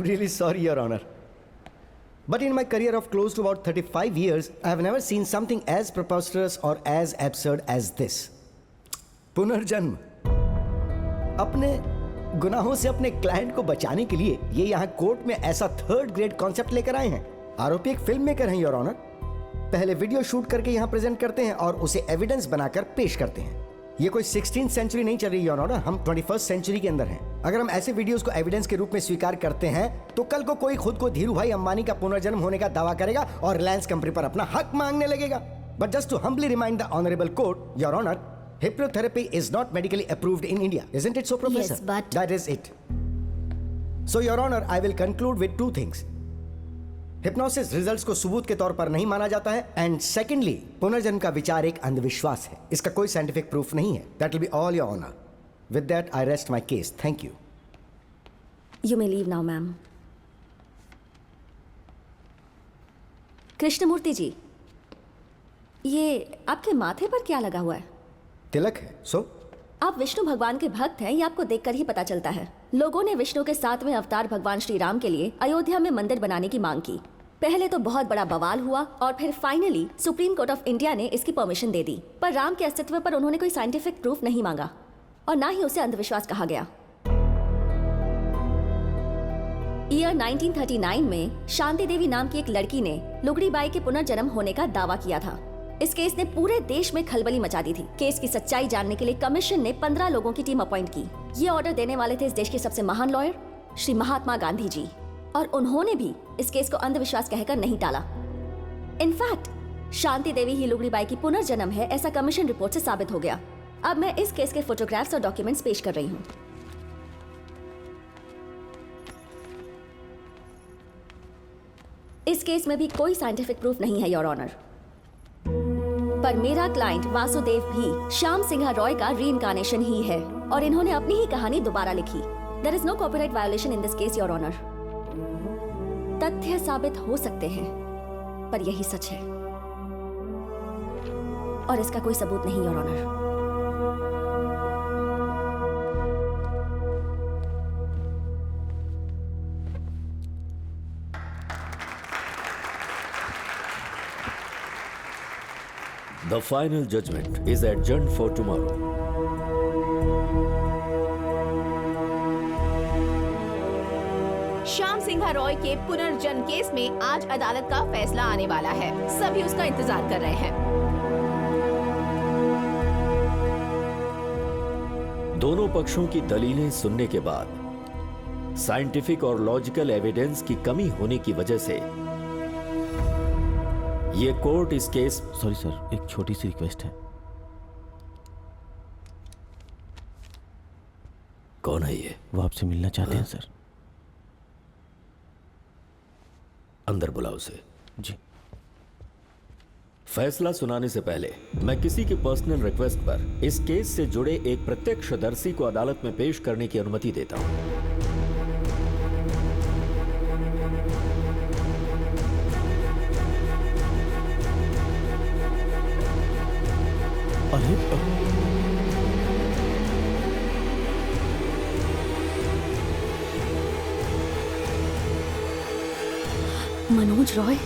really sorry, Your Honor. But in my career of close to about 35 years, I have never seen something as preposterous or as absurd as this. पुनर्जन्म। अपने गुनाहों से अपने client को बचाने के लिए ये यहाँ कोर्ट में ऐसा थर्ड ग्रेड कॉन्सेप्ट लेकर आए हैं। आरोपी एक फिल्म मेकर हैं, योर ऑनर। पहले वीडियो शूट करके यहाँ प्रेजेंट करते हैं और उसे एविडेंस बनाकर पेश करते हैं। ये कोई 16th सेंचुरी नहीं चल रही, योर ऑनर, हम 21st सेंचुरी के अंदर हैं। अगर हम ऐसे वीडियोस को एविडेंस के रूप में स्वीकार करते हैं तो कल को कोई खुद को धीरू भाई अंबानी का पुनर्जन्म होने का दावा करेगा और रिलायंस कंपनी पर अपना हक मांगने लगेगा। But just to humbly remind the honourable court, your honour, hypnotherapy is not medically approved in India. Isn't it so, Professor? Yes, but... That is it. So, Your Honor, I will conclude with two things. Hypnosis results को सबूत के तौर पर नहीं माना जाता है, and secondly, पुनर्जन्म का विचार एक अंधविश्वास है। इसका कोई scientific proof नहीं है। That will be all, Your Honor. With that, I rest my case. Thank you. You may leave now, ma'am. Krishnamurthy जी, ये आपके माथे पर क्या लगा हुआ है? तिलक है। सो आप विष्णु भगवान के भक्त हैं, ये आपको देखकर ही पता चलता है। लोगों ने विष्णु के 7वें अवतार भगवान श्री राम के लिए अयोध्या में मंदिर बनाने की मांग की। पहले तो बहुत बड़ा बवाल हुआ और फिर finally supreme court of India ने इसकी परमिशन दे दी। पर राम के अस्तित्व पर उन्होंने कोई साइंटिफिक प्रूफ नहीं मांगा और ना ही उसे अंधविश्वास कहा गया। ईयर 1939 में शांति देवी नाम की एक लड़की ने लुगड़ी बाई के पुनर्जन्म होने का दावा किया था। इस केस ने पूरे देश में खलबली मचा दी थी। केस की सच्चाई जानने के लिए कमीशन ने 15 लोगों की टीम अपॉइंट की। ये ऑर्डर देने वाले थे इस देश के सबसे महान लॉयर श्री महात्मा गांधी जी, और उन्होंने भी इस केस को अंधविश्वास कहकर नहीं टाला। इनफैक्ट शांति देवी ही लुगड़ी बाई की पुनर्जन्म है, ऐसा कमीशन रिपोर्ट से साबित हो गया। अब मैं इस केस के फोटोग्राफ्स और डॉक्यूमेंट्स पेश कर रही हूँ। इस केस में भी कोई साइंटिफिक प्रूफ नहीं है, योर ऑनर, पर मेरा क्लाइंट वासुदेव भी श्याम सिंघा रॉय का रीइंकार्नेशन ही है और इन्होंने अपनी ही कहानी दोबारा लिखी। There is no copyright violation in this case, your honour. तथ्य साबित हो सकते हैं पर यही सच है और इसका कोई सबूत नहीं, your honour. The final judgment is adjourned for tomorrow. Shyam Singha Roy के पुनर्जन्म केस में आज अदालत का फैसला आने वाला है। सभी उसका इंतजार कर रहे हैं। दोनों पक्षों की दलीलें सुनने के बाद साइंटिफिक और लॉजिकल एविडेंस की कमी होने की वजह से ये कोर्ट इस केस... सॉरी सर, एक छोटी सी रिक्वेस्ट है। कौन है ये? वो आपसे मिलना चाहते हैं सर। अंदर बुलाओ उसे। जी। फैसला सुनाने से पहले मैं किसी की पर्सनल रिक्वेस्ट पर इस केस से जुड़े एक प्रत्यक्षदर्शी को अदालत में पेश करने की अनुमति देता हूं। मनोज रॉय,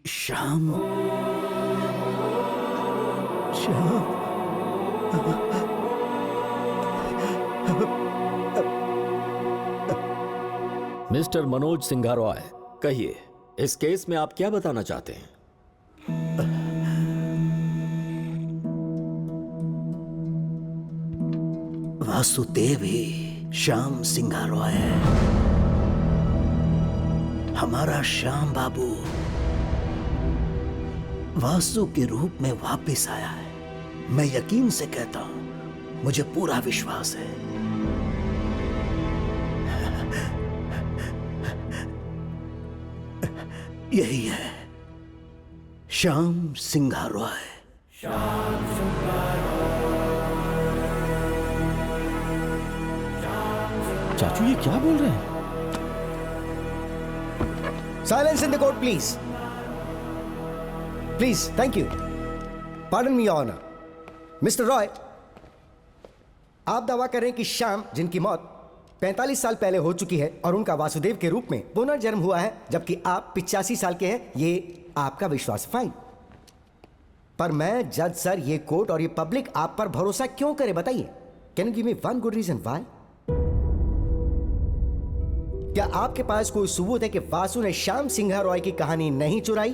श्याम, श्याम, मिस्टर मनोज सिंघा रॉय, कहिए, इस केस में आप क्या बताना चाहते हैं? वासुदेव ही श्याम सिंघा रॉय है। हमारा श्याम बाबू वासु के रूप में वापस आया है। मैं यकीन से कहता हूं, मुझे पूरा विश्वास है। यही है श्याम सिंघा रॉय। चाचू ये क्या बोल रहे हैं? Silence in the court, please. Please, thank you. Pardon me, Your Honor. Mr. Roy, आप दावा कर रहे हैं कि श्याम, जिनकी मौत 45 साल पहले हो चुकी है और उनका वासुदेव के रूप में पुनर्जन्म हुआ है, जबकि आप 85 साल के हैं, ये आपका विश्वास, फाइन। पर मैं जज सर, ये कोर्ट और ये पब्लिक आप पर भरोसा क्यों करे, बताइए। Can you give me one good reason why? क्या आपके पास कोई सबूत है कि वासु ने श्याम सिंघा रॉय की कहानी नहीं चुराई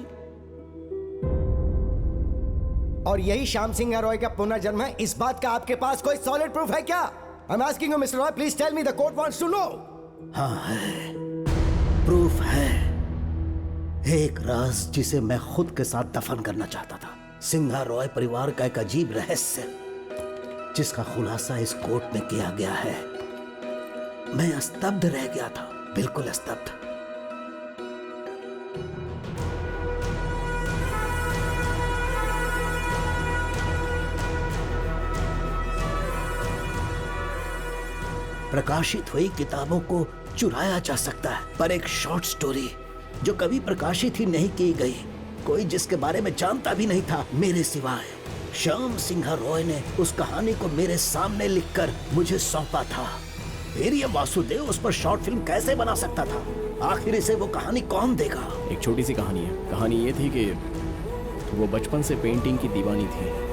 और यही श्याम सिंघा रॉय का पुनर्जन्म है? इस बात का आपके पास कोई सॉलिड प्रूफ है क्या? I am asking you mister Roy, please tell me, the court wants to know. हाँ है, प्रूफ है। एक राज जिसे मैं खुद के साथ दफन करना चाहता था। सिंघा रॉय परिवार का एक अजीब रहस्य जिसका खुलासा इस कोर्ट में किया गया है। मैं स्तब्ध रह गया था, बिल्कुल स्तब्ध। प्रकाशित हुई किताबों को चुराया जा सकता है, पर एक शॉर्ट स्टोरी जो कभी प्रकाशित ही नहीं की गई, कोई जिसके बारे में जानता भी नहीं था मेरे सिवाय, श्याम सिंघा रॉय ने उस कहानी को मेरे सामने लिखकर मुझे सौंपा था। फिर ये वासुदेव उस पर शॉर्ट फिल्म कैसे बना सकता था? आखिर इसे वो कहानी कौन देगा? एक छोटी सी कहानी है। कहानी ये थी कि वो बचपन से पेंटिंग की दीवानी थी।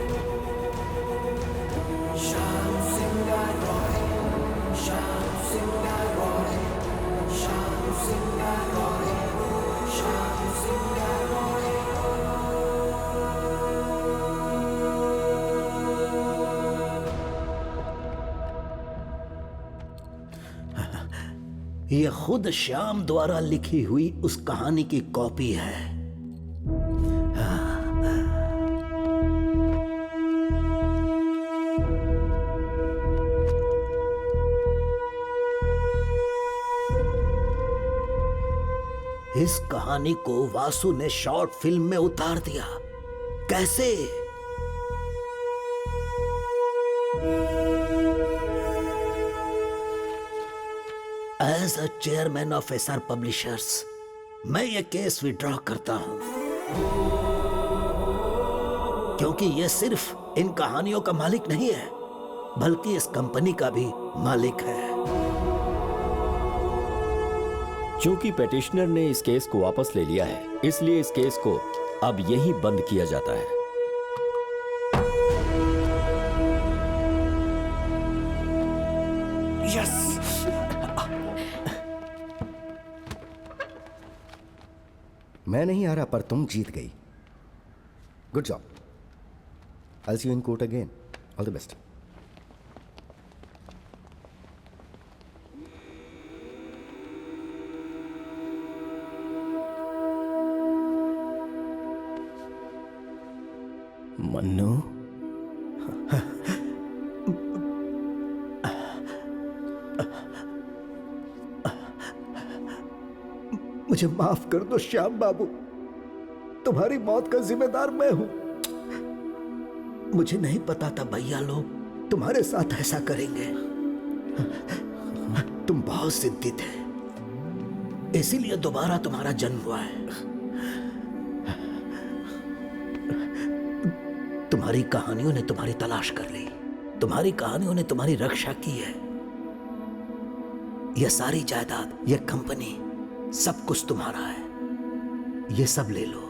यह खुद श्याम द्वारा लिखी हुई उस कहानी की कॉपी है। इस कहानी को वासु ने शॉर्ट फिल्म में उतार दिया। कैसे? As a chairman of SR publishers, मैं ये केस विड्रॉ करता हूं, क्योंकि ये सिर्फ इन कहानियों का मालिक नहीं है, बल्कि इस कंपनी का भी मालिक है। चूंकि पेटिशनर ने इस केस को वापस ले लिया है, इसलिए इस केस को अब यहीं बंद किया जाता है। यस। मैं नहीं हारा, पर तुम जीत गई। Good job. I see you in court again. All the best. Mannu, मुझे माफ कर दो श्याम बाबू, तुम्हारी मौत का जिम्मेदार मैं हूं। मुझे नहीं पता था भैया लोग तुम्हारे साथ ऐसा करेंगे। तुम बहुत जिद्दी थे, इसीलिए दोबारा तुम्हारा जन्म हुआ है। तुम्हारी कहानियों ने तुम्हारी तलाश कर ली, तुम्हारी कहानियों ने तुम्हारी रक्षा की है। यह सारी जायदाद, यह कंपनी, सब कुछ तुम्हारा है। ये सब ले लो।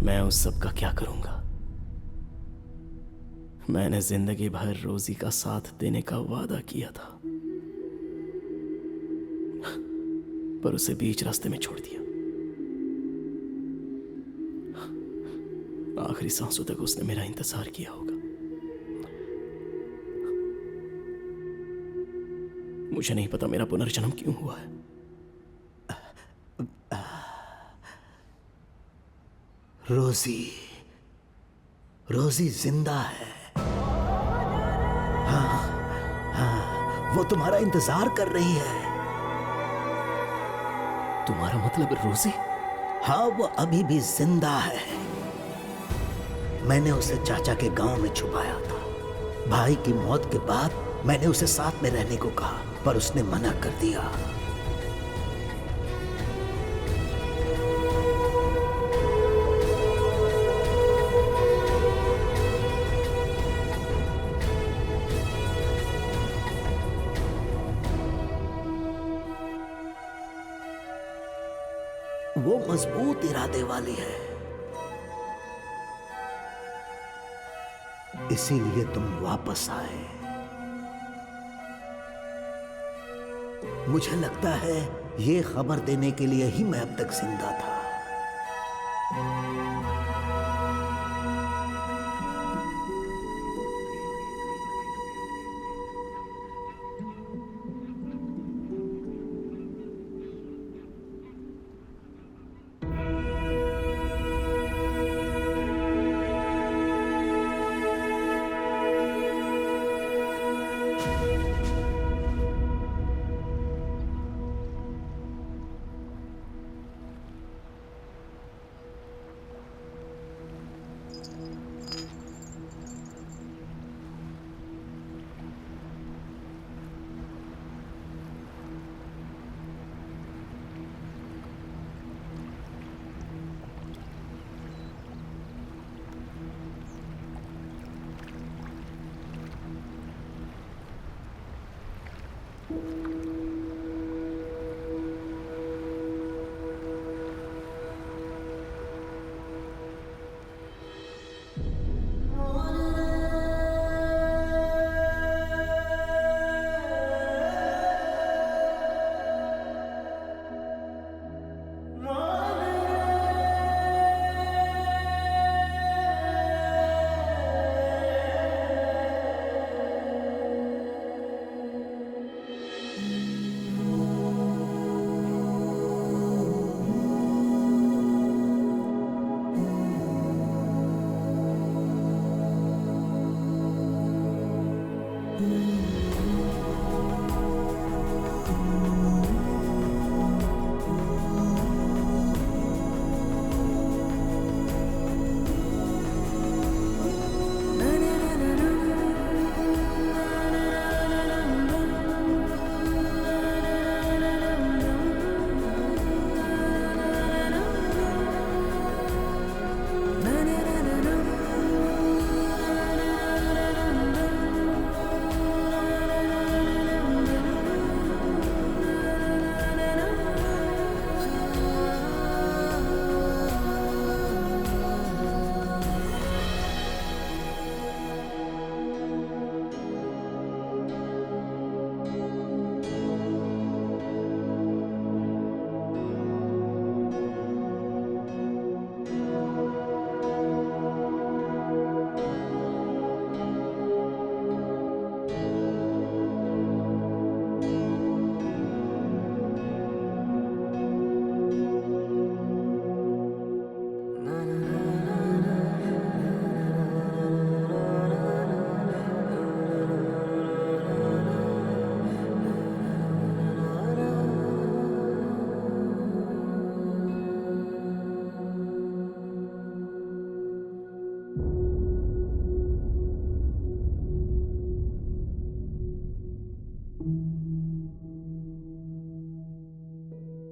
मैं उस सब का क्या करूंगा? मैंने जिंदगी भर रोजी का साथ देने का वादा किया था, पर उसे बीच रास्ते में छोड़ दिया। आखिरी सांसों तक उसने मेरा इंतजार किया होगा। मुझे नहीं पता मेरा पुनर्जन्म क्यों हुआ है। रोजी, रोजी जिंदा है। हाँ, हाँ, वो तुम्हारा इंतजार कर रही है। तुम्हारा मतलब रोजी? हाँ, वो अभी भी जिंदा है। मैंने उसे चाचा के गांव में छुपाया था। भाई की मौत के बाद मैंने उसे साथ में रहने को कहा, पर उसने मना कर दिया। वो मजबूत इरादे वाली है, इसीलिए तुम वापस आए। मुझे लगता है ये खबर देने के लिए ही मैं अब तक जिंदा था।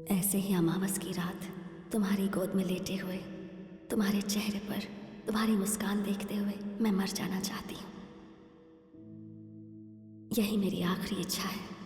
ऐसे ही अमावस की रात तुम्हारी गोद में लेटे हुए, तुम्हारे चेहरे पर तुम्हारी मुस्कान देखते हुए मैं मर जाना चाहती हूँ। यही मेरी आखिरी इच्छा है।